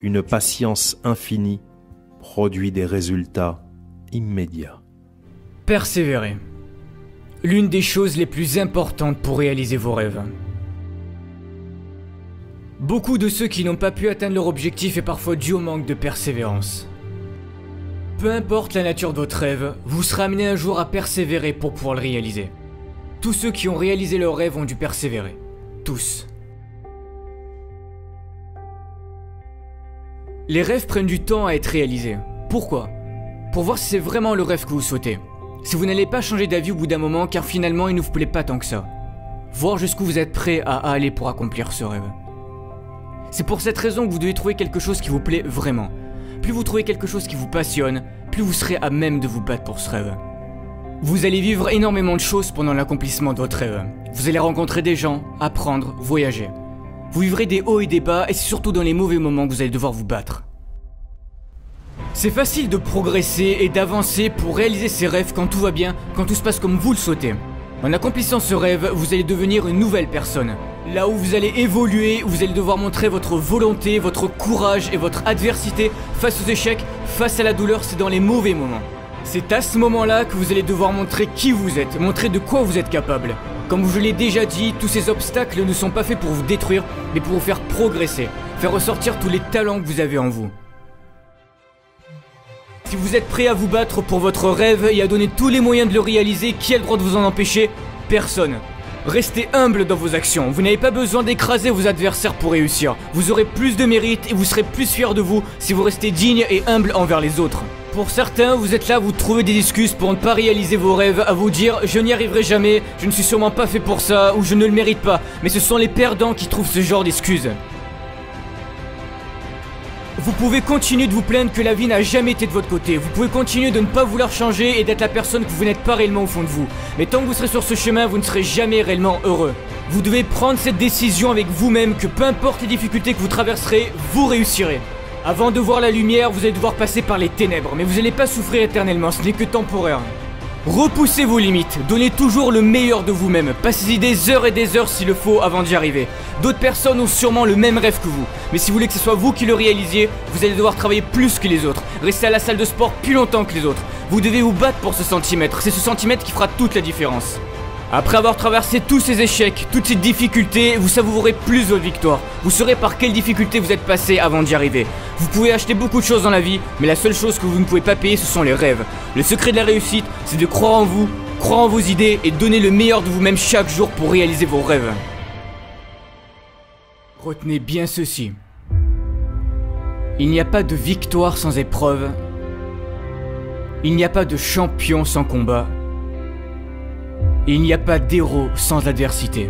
Une patience infinie produit des résultats immédiats. Persévérer. L'une des choses les plus importantes pour réaliser vos rêves. Beaucoup de ceux qui n'ont pas pu atteindre leur objectif est parfois dû au manque de persévérance. Peu importe la nature de votre rêve, vous serez amené un jour à persévérer pour pouvoir le réaliser. Tous ceux qui ont réalisé leur rêve ont dû persévérer. Tous. Les rêves prennent du temps à être réalisés. Pourquoi? Pour voir si c'est vraiment le rêve que vous souhaitez. Si vous n'allez pas changer d'avis au bout d'un moment car finalement il ne vous plaît pas tant que ça. Voir jusqu'où vous êtes prêt à aller pour accomplir ce rêve. C'est pour cette raison que vous devez trouver quelque chose qui vous plaît vraiment. Plus vous trouvez quelque chose qui vous passionne, plus vous serez à même de vous battre pour ce rêve. Vous allez vivre énormément de choses pendant l'accomplissement de votre rêve. Vous allez rencontrer des gens, apprendre, voyager. Vous vivrez des hauts et des bas et c'est surtout dans les mauvais moments que vous allez devoir vous battre. C'est facile de progresser et d'avancer pour réaliser ses rêves quand tout va bien, quand tout se passe comme vous le souhaitez. En accomplissant ce rêve, vous allez devenir une nouvelle personne. Là où vous allez évoluer, vous allez devoir montrer votre volonté, votre courage et votre adversité face aux échecs, face à la douleur, c'est dans les mauvais moments. C'est à ce moment-là que vous allez devoir montrer qui vous êtes, montrer de quoi vous êtes capable. Comme je l'ai déjà dit, tous ces obstacles ne sont pas faits pour vous détruire, mais pour vous faire progresser, faire ressortir tous les talents que vous avez en vous. Si vous êtes prêt à vous battre pour votre rêve et à donner tous les moyens de le réaliser, qui a le droit de vous en empêcher? Personne. Restez humble dans vos actions, vous n'avez pas besoin d'écraser vos adversaires pour réussir. Vous aurez plus de mérite et vous serez plus fier de vous si vous restez digne et humble envers les autres. Pour certains, vous êtes là à vous trouver des excuses pour ne pas réaliser vos rêves, à vous dire « je n'y arriverai jamais, je ne suis sûrement pas fait pour ça » ou « je ne le mérite pas ». Mais ce sont les perdants qui trouvent ce genre d'excuses. Vous pouvez continuer de vous plaindre que la vie n'a jamais été de votre côté. Vous pouvez continuer de ne pas vouloir changer et d'être la personne que vous n'êtes pas réellement au fond de vous. Mais tant que vous serez sur ce chemin, vous ne serez jamais réellement heureux. Vous devez prendre cette décision avec vous-même que peu importe les difficultés que vous traverserez, vous réussirez. Avant de voir la lumière, vous allez devoir passer par les ténèbres, mais vous n'allez pas souffrir éternellement, ce n'est que temporaire. Repoussez vos limites, donnez toujours le meilleur de vous-même, passez-y des heures et des heures s'il le faut avant d'y arriver. D'autres personnes ont sûrement le même rêve que vous, mais si vous voulez que ce soit vous qui le réalisiez, vous allez devoir travailler plus que les autres, rester à la salle de sport plus longtemps que les autres. Vous devez vous battre pour ce centimètre, c'est ce centimètre qui fera toute la différence. Après avoir traversé tous ces échecs, toutes ces difficultés, vous savourerez plus votre victoire. Vous saurez par quelles difficultés vous êtes passé avant d'y arriver. Vous pouvez acheter beaucoup de choses dans la vie, mais la seule chose que vous ne pouvez pas payer, ce sont les rêves. Le secret de la réussite, c'est de croire en vous, croire en vos idées et donner le meilleur de vous-même chaque jour pour réaliser vos rêves. Retenez bien ceci. Il n'y a pas de victoire sans épreuve. Il n'y a pas de champion sans combat. Il n'y a pas d'héros sans adversité.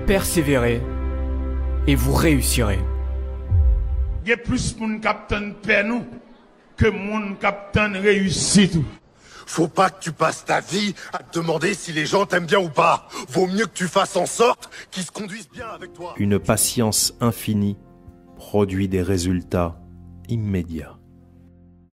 Persévérez et vous réussirez. Il y a plus de capitaine peine que mon capitaine réussit tout. Faut pas que tu passes ta vie à te demander si les gens t'aiment bien ou pas. Vaut mieux que tu fasses en sorte qu'ils se conduisent bien avec toi. Une patience infinie produit des résultats immédiats.